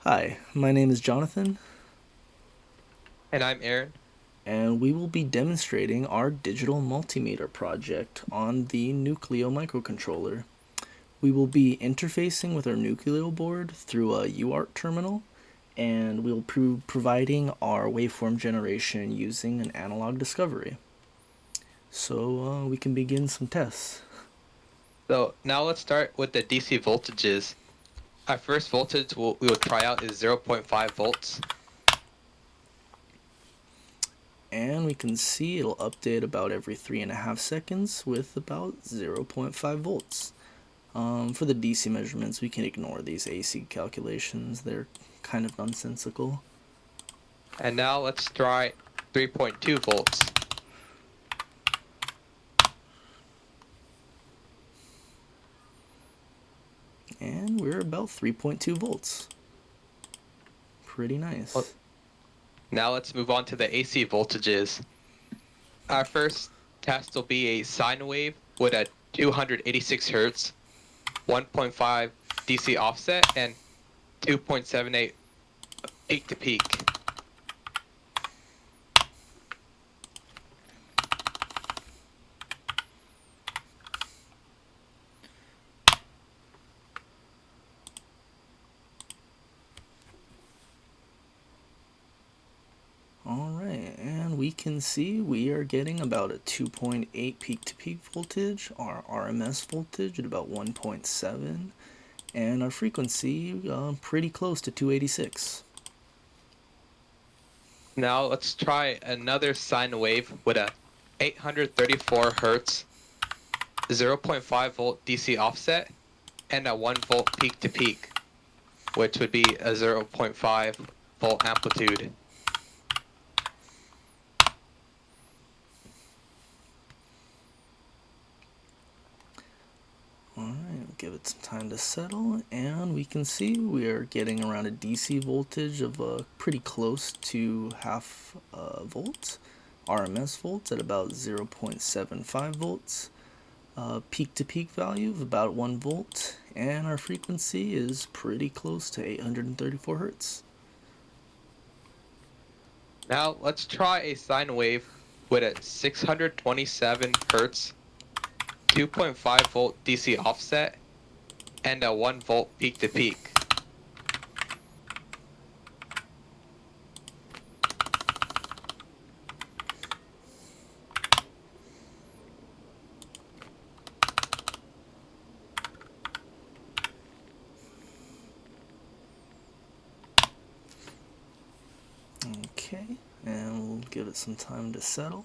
Hi, my name is Jonathan, And I'm Aaron. and we will be demonstrating our digital multimeter project on the Nucleo microcontroller. We will be interfacing with our Nucleo board through a UART terminal, and we'll be providing our waveform generation using an analog discovery. So we can begin some tests. So now let's start with the DC voltages. Our first voltage we will try out is 0.5 volts. And we can see it'll update about every 3.5 seconds with about 0.5 volts. For the DC measurements, we can ignore these AC calculations. They're kind of nonsensical. And now let's try 3.2 volts. And we're about 3.2 volts. Pretty Well, nice. now let's move on to the AC voltages. Our first test will be a sine wave with a 286 hertz, 1.5 DC offset, and 2.78 peak to peak. Alright, and we can see we are getting about a 2.8 peak to peak voltage, our RMS voltage at about 1.7, and our frequency pretty close to 286. Now let's try another sine wave with a 834 hertz, 0.5 volt DC offset, and a 1 volt peak to peak, which would be a 0.5 volt amplitude. Alright, give it some time to settle, and we can see we are getting around a DC voltage of pretty close to half volt, RMS volts at about 0.75 volts, peak to peak value of about 1 volt, and our frequency is pretty close to 834 hertz. Now let's try a sine wave with a 627 hertz, 2.5 volt DC offset, and a 1 volt peak to peak. Okay, and we'll give it some time to settle.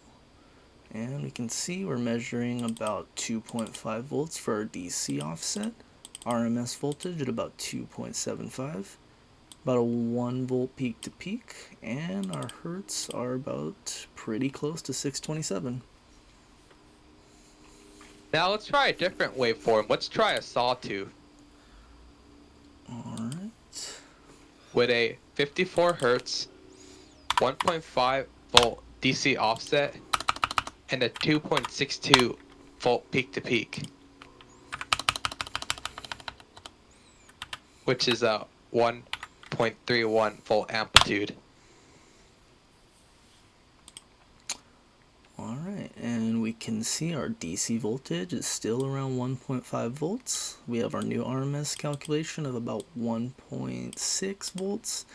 And we can see we're measuring about 2.5 volts for our DC offset, RMS voltage at about 2.75, about a 1 volt peak to peak, and our hertz are about pretty close to 627. Now let's try a different waveform. Let's try a sawtooth Alright. with a 54 hertz, 1.5 volt DC offset, and a 2.62 volt peak to peak, which is a 1.31 volt amplitude. Alright, and we can see our DC voltage is still around 1.5 volts. We have our new RMS calculation of about 1.6 volts.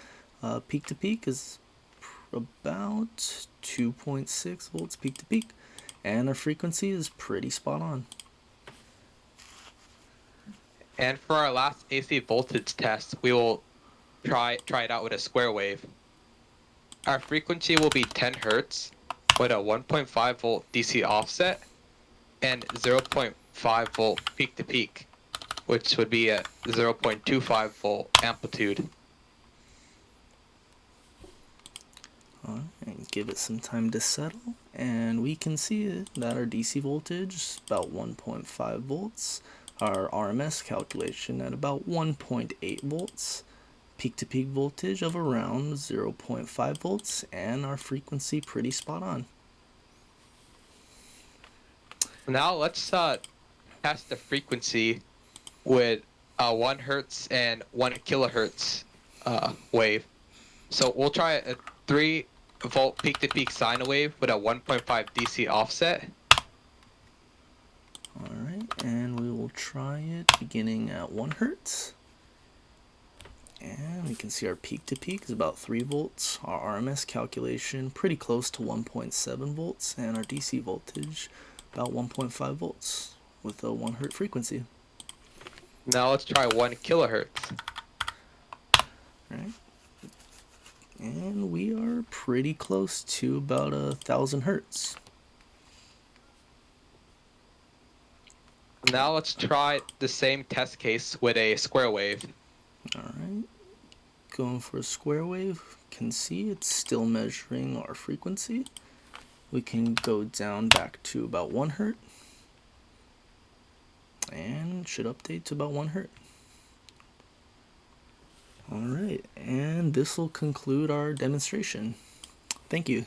Peak to peak is about 2.6 volts peak to peak, and our frequency is pretty spot on. And for our last AC voltage test, we will try it out with a square wave. Our frequency will be 10 hertz with a 1.5 volt DC offset and 0.5 volt peak to peak, which would be a 0.25 volt amplitude. Alright, give it some time to settle, and we can see that our DC voltage is about 1.5 volts, our RMS calculation at about 1.8 volts, peak to peak voltage of around 0.5 volts, and our frequency pretty spot on. Now let's test the frequency with 1 hertz and 1 kilohertz wave. So we'll try a 3-volt peak-to-peak sine wave with a 1.5 DC offset. Alright, and we will try it beginning at 1 hertz. And we can see our peak to peak is about 3 volts. Our RMS calculation pretty close to 1.7 volts, and our DC voltage about 1.5 volts with a 1 hertz frequency. Now let's try 1 kilohertz. Right? And we are pretty close to about 1,000 hertz. Now let's try the same test case with a square wave. Alright, going for a square wave, can see it's still measuring our frequency. We can go down back to about 1 hertz, and should update to about 1 hertz. Alright, and this will conclude our demonstration. Thank you.